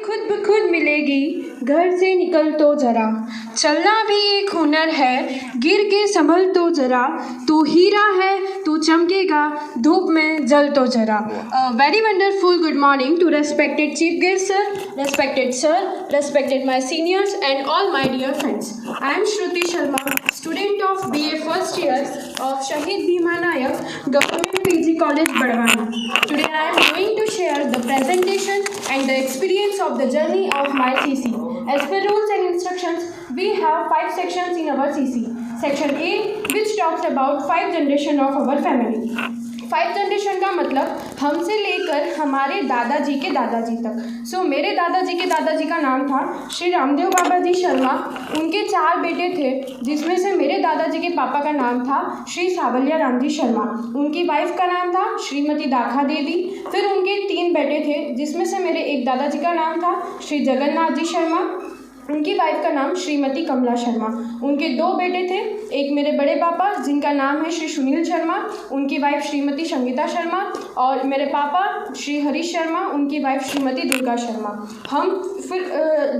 खुद ब खुद मिलेगी, घर से निकल तो जरा। चलना भी एक हुनर है, गिर के संभल तो जरा। तू हीरा है, तू चमकेगा, धूप में जल तो जरा। Very wonderful good morning to respected chief guest sir, respected my seniors and all my dear friends. I am Shruti Sharma, student of BA first year of Shahid Bhima Nayak Government PG College, Badwani. Today I am going to share the presentation and the experience of the journey of my CC. As per rules and instructions, we have 5 sections in our CC. Section A, which talks about 5 generation of our family. 5 generation का मतलब हमसे लेकर हमारे दादाजी के दादाजी तक। सो मेरे दादाजी के दादाजी का नाम था श्री रामदेव बाबा जी शर्मा। उनके 4 बेटे थे, जिसमें से मेरे दादाजी के पापा का नाम था श्री सावलिया राम जी शर्मा। उनकी वाइफ का नाम था श्रीमती दाखा देवी। फिर उनके 3 बेटे थे, जिसमें से मेरे एक दादाजी का नाम था श्री जगन्नाथ जी शर्मा। उनकी वाइफ का नाम श्रीमती कमला शर्मा। उनके 2 बेटे थे, एक मेरे बड़े पापा जिनका नाम है श्री सुनील शर्मा, उनकी वाइफ श्रीमती संगीता शर्मा, और मेरे पापा श्री हरीश शर्मा, उनकी वाइफ श्रीमती दुर्गा शर्मा। हम फिर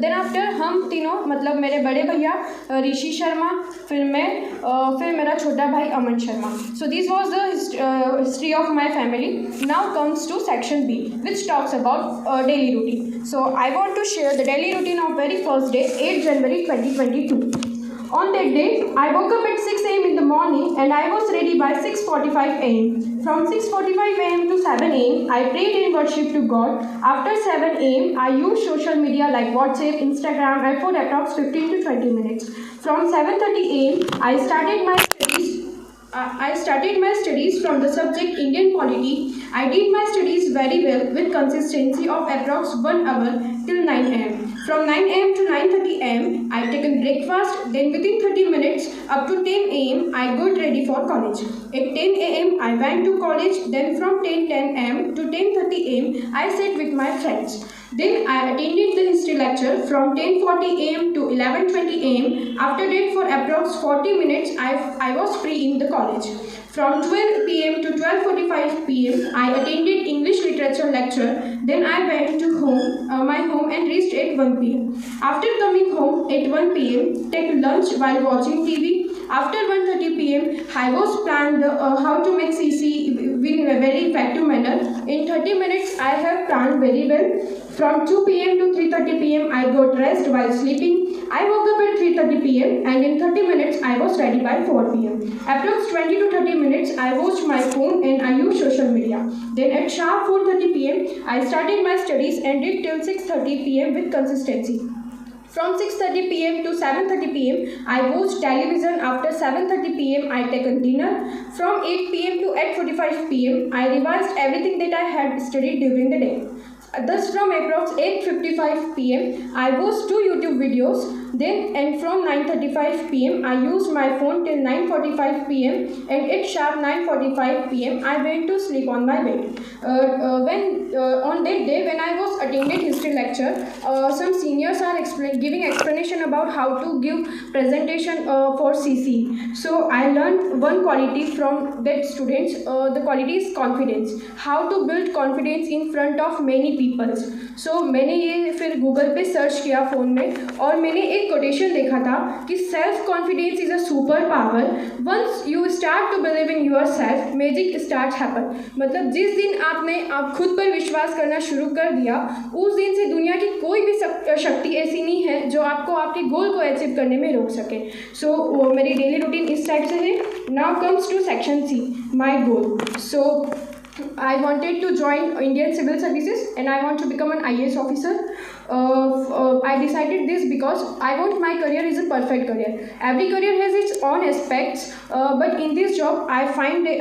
देन आफ्टर हम तीनों मतलब मेरे बड़े भैया ऋषि शर्मा, फिर मेरा छोटा भाई Aman Sharma. So this was the history of my family. Now comes to section B, which talks about daily routine. So I want to share the daily routine of very first day, 8 January 2022. On that day, I woke up at 6 a.m. in the morning and I was ready by 6:45 a.m. From 6:45 a.m. to 7 a.m., I prayed and worshipped to God. After 7 a.m., I used social media like WhatsApp, Instagram, and for approx 15 to 20 minutes. From 7:30 a.m., I started my studies from the subject Indian Polity. I did my studies very well with consistency of approx 1 hour till 9 a.m. From 9 a.m. to 9:30 a.m. I taken breakfast. Then within 30 minutes up to 10 a.m. I got ready for college. At 10 a.m. I went to college. Then from 10 a.m. to 10:30 a.m. I sat with my friends. Then I attended the history lecture from 10:40 a.m. to 11:20 a.m. After that, for approx 40 minutes, I was free in the college. From 12 p.m. to 12:45 p.m. I attended English literature lecture. Then I went to my home and reached at 1 p.m. After coming home at 1 p.m., take lunch while watching TV. After 1:30 p.m., I was planned how to make CC in a very effective manner. In 30 minutes, I have planned very well. From 2 p.m. to 3:30 p.m., I got rest while sleeping. I woke up at 3:30 p.m. and in 30 minutes, I was ready by 4 p.m. Approx 20 to 30 minutes, I watched my phone and I used social media. Then at sharp 4:30 p.m., I started my studies and did till 6:30 p.m. with consistency. From 6:30 p.m. to 7:30 p.m., I watched television. After 7:30 p.m., I taken dinner. From 8 p.m. to 8:45 p.m., I revised everything that I had studied during the day. Thus, from approx 8:55 p.m., I watched 2 YouTube videos. And from 9:35 p.m., I used my phone till 9:45 p.m. And at sharp 9:45 p.m., I went to sleep on my bed. On that day, when I was attended history lecture, some seniors are giving explanation about how to give presentation for CC. So I learned one quality from that students. The quality is confidence. How to build confidence in front of many people. So मैंने ये फिर Google पे search किया phone में, और मैंने एक quotation देखा था कि self confidence is a super power. Once you start to believe in your self, magic start happen. मतलब जिस दिन आप खुद पर विश्वास करना शुरू कर दिया, उस दिन से दुनिया की कोई भी शक्ति ऐसी नहीं है जो आपको आपके गोल को अचीव करने में रोक सके. सो मेरी डेली रूटीन इस टाइप से है. Now comes to section C, my goal. So I wanted to join Indian Civil Services and I want to become an IAS officer. I decided this because I want my career is a perfect career. Every career has its own aspects, but in this job I find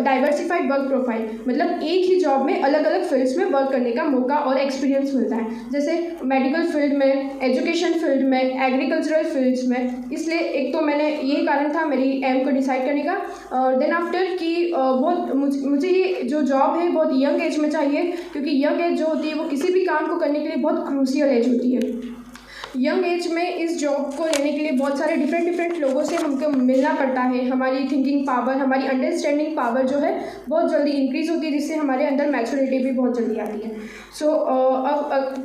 diversified work profile. मतलब एक ही job में अलग अलग fields में work करने का मौका और एक्सपीरियंस मिलता है, जैसे मेडिकल फील्ड में, एजुकेशन फील्ड में, एग्रीकल्चरल फील्ड्स में. इसलिए एक तो मैंने यही कारण था मेरी एम को डिसाइड करने का. देन आफ्टर कि बहुत मुझे ये जो जॉब है बहुत यंग एज में चाहिए, क्योंकि यंग एज जो होती है वो किसी भी काम को करने के लिए बहुत क्रूशियल एज होती है. यंग एज में इस जॉब को लेने के लिए बहुत सारे डिफरेंट लोगों से हमको मिलना पड़ता है. हमारी थिंकिंग पावर, हमारी अंडरस्टैंडिंग पावर जो है बहुत जल्दी इंक्रीज़ होती है, जिससे हमारे अंदर मैच्योरिटी भी बहुत जल्दी आती है. सो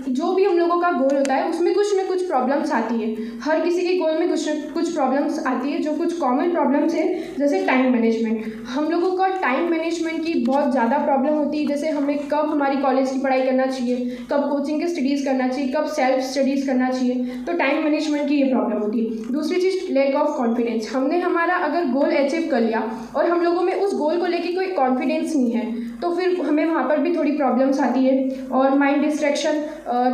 जो भी हम लोगों का गोल होता है उसमें कुछ न कुछ प्रॉब्लम्स आती है। हर किसी के गोल में कुछ न कुछ प्रॉब्लम्स आती है। जो कुछ कॉमन प्रॉब्लम्स है जैसे टाइम मैनेजमेंट, हम लोगों का टाइम मैनेजमेंट की बहुत ज़्यादा प्रॉब्लम होती है। जैसे हमें कब हमारी कॉलेज की पढ़ाई करना चाहिए, कब कोचिंग की स्टडीज़ करना चाहिए, कब सेल्फ स्टडीज़ करना चाहिए, तो टाइम मैनेजमेंट की ये प्रॉब्लम होती है। दूसरी चीज़ लैक ऑफ कॉन्फिडेंस, हमने हमारा अगर गोल अचीव कर लिया और हम लोगों में उस गोल को लेकर कोई कॉन्फिडेंस नहीं है तो फिर हमें वहाँ पर भी थोड़ी प्रॉब्लम्स आती है। और माइंड डिस्ट्रैक्शन,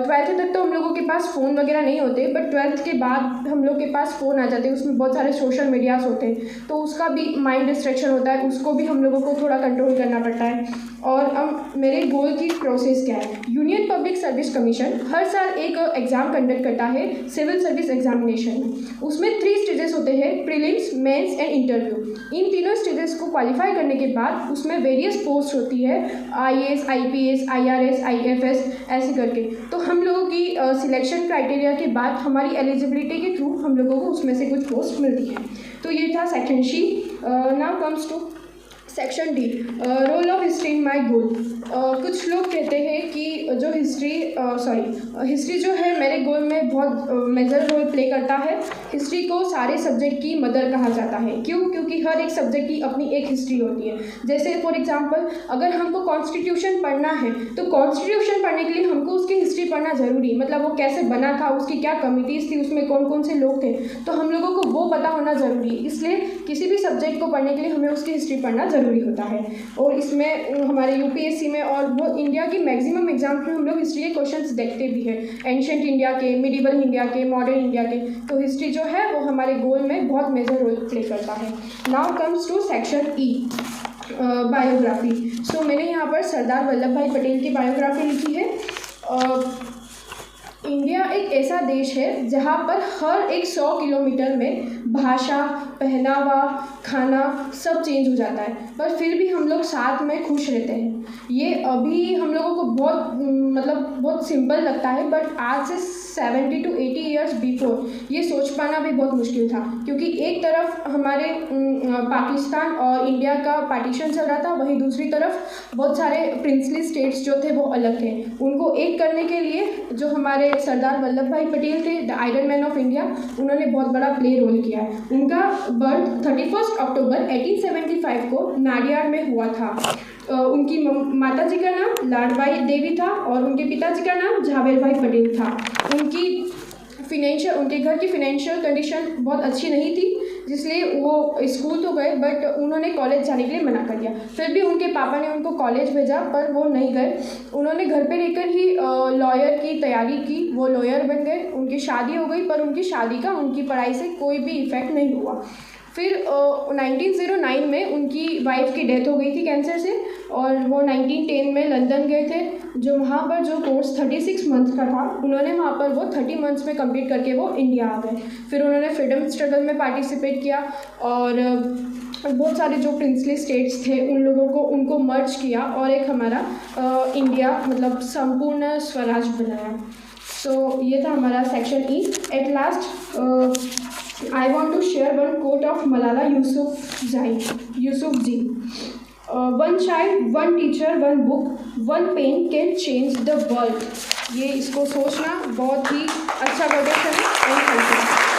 12th तक तो हम लोगों के पास फ़ोन वगैरह नहीं होते, बट 12th के बाद हम लोग के पास फ़ोन आ जाते हैं, उसमें बहुत सारे सोशल मीडियाज़ होते हैं, तो उसका भी माइंड डिस्ट्रैक्शन होता है, उसको भी हम लोगों को थोड़ा कंट्रोल करना पड़ता है। और अब मेरे गोल की प्रोसेस क्या है। यूनियन पब्लिक सर्विस कमीशन हर साल एक एग्ज़ाम कंडक्ट करता है सिविल सर्विस एग्जामिनेशन में। उसमें 3 स्टेजेस होते हैं, प्रीलिम्स, मेंस एंड इंटरव्यू। इन तीनों स्टेजेस को क्वालिफाई करने के बाद उसमें वेरियस पोस्ट होती है, IAS, IPS, IRS, IFS ऐसे करके। तो हम लोगों की सिलेक्शन क्राइटेरिया के बाद हमारी एलिजिबिलिटी के थ्रू हम लोगों को उसमें से कुछ पोस्ट मिलती है। तो ये था section C. Now comes to section D, role of history in my goal. कुछ लोग कहते हैं कि जो हिस्ट्री जो है मेरे गोल में बहुत मेजर रोल प्ले करता है। हिस्ट्री को सारे सब्जेक्ट की मदर कहा जाता है। क्यों? क्योंकि हर एक सब्जेक्ट की अपनी एक हिस्ट्री होती है। जैसे फॉर एग्जांपल अगर हमको कॉन्स्टिट्यूशन पढ़ना है तो कॉन्स्टिट्यूशन पढ़ने के लिए हमको उसकी हिस्ट्री पढ़ना ज़रूरी, मतलब वो कैसे बना था, उसकी क्या कमिटीज़ थी, उसमें कौन कौन से लोग थे, तो हम लोगों को वो पता होना ज़रूरी है। इसलिए किसी भी सब्जेक्ट को पढ़ने के लिए हमें उसकी हिस्ट्री पढ़ना ज़रूरी होता है। और इसमें हमारे UPSC में और वो इंडिया की मैक्सिमम एग्जाम्स में हम लोग हिस्ट्री के क्वेश्चंस देखते भी हैं, एंशिएंट इंडिया के, मिडिवल इंडिया के, मॉडर्न इंडिया के। तो हिस्ट्री जो है वो हमारे गोल में बहुत मेजर रोल प्ले करता है। Now comes to section E, biography. So मैंने यहाँ पर सरदार वल्लभ भाई पटेल की बायोग्राफी लिखी है। इंडिया एक ऐसा देश है जहाँ पर हर एक 100 किलोमीटर में भाषा, पहनावा, खाना सब चेंज हो जाता है, पर फिर भी हम लोग साथ में खुश रहते हैं। ये अभी हम लोगों को बहुत सिंपल लगता है, बट आज से 70 to 80 ईयर्स बिफोर ये सोच पाना भी बहुत मुश्किल था, क्योंकि एक तरफ हमारे पाकिस्तान और इंडिया का पार्टीशन चल रहा था, वहीं दूसरी तरफ बहुत सारे प्रिंसली स्टेट्स जो थे वो अलग थे। उनको एक करने के लिए जो हमारे सरदार वल्लभ भाई पटेल थे, the iron man of India, उन्होंने बहुत बड़ा प्ले रोल किया है। उनका बर्थ 31 अक्टूबर 1875 को नाडियाड में हुआ था। उनकी माता जी का नाम लाडबाई देवी था और उनके पिताजी का नाम झावेर भाई पटेल था। उनके घर की फिनेंशियल कंडीशन बहुत अच्छी नहीं थी, जिसलिए वो स्कूल तो गए बट उन्होंने कॉलेज जाने के लिए मना कर दिया। फिर भी उनके पापा ने उनको कॉलेज भेजा, पर वो नहीं गए। उन्होंने घर पे रहकर ही लॉयर की तैयारी की, वो लॉयर बन गए। उनकी शादी हो गई, पर उनकी शादी का उनकी पढ़ाई से कोई भी इफ़ेक्ट नहीं हुआ। फिर 1909 में उनकी वाइफ की डेथ हो गई थी कैंसर से, और वो 1910 में लंदन गए थे, जो वहाँ पर जो कोर्स 36 मंथ का था, उन्होंने वहाँ पर वो 30 मंथ्स में कंप्लीट करके वो इंडिया आ गए। फिर उन्होंने फ्रीडम स्ट्रगल में पार्टिसिपेट किया और बहुत सारे जो प्रिंसली स्टेट्स थे उनको मर्ज किया और एक हमारा इंडिया मतलब संपूर्ण स्वराज बनाया। सो ये था हमारा section E. At last I want to share one quote of Malala Yousafzai. One child, one teacher, one book, one pen can change the world. ये इसको सोचना बहुत ही अच्छा कोटेशन है।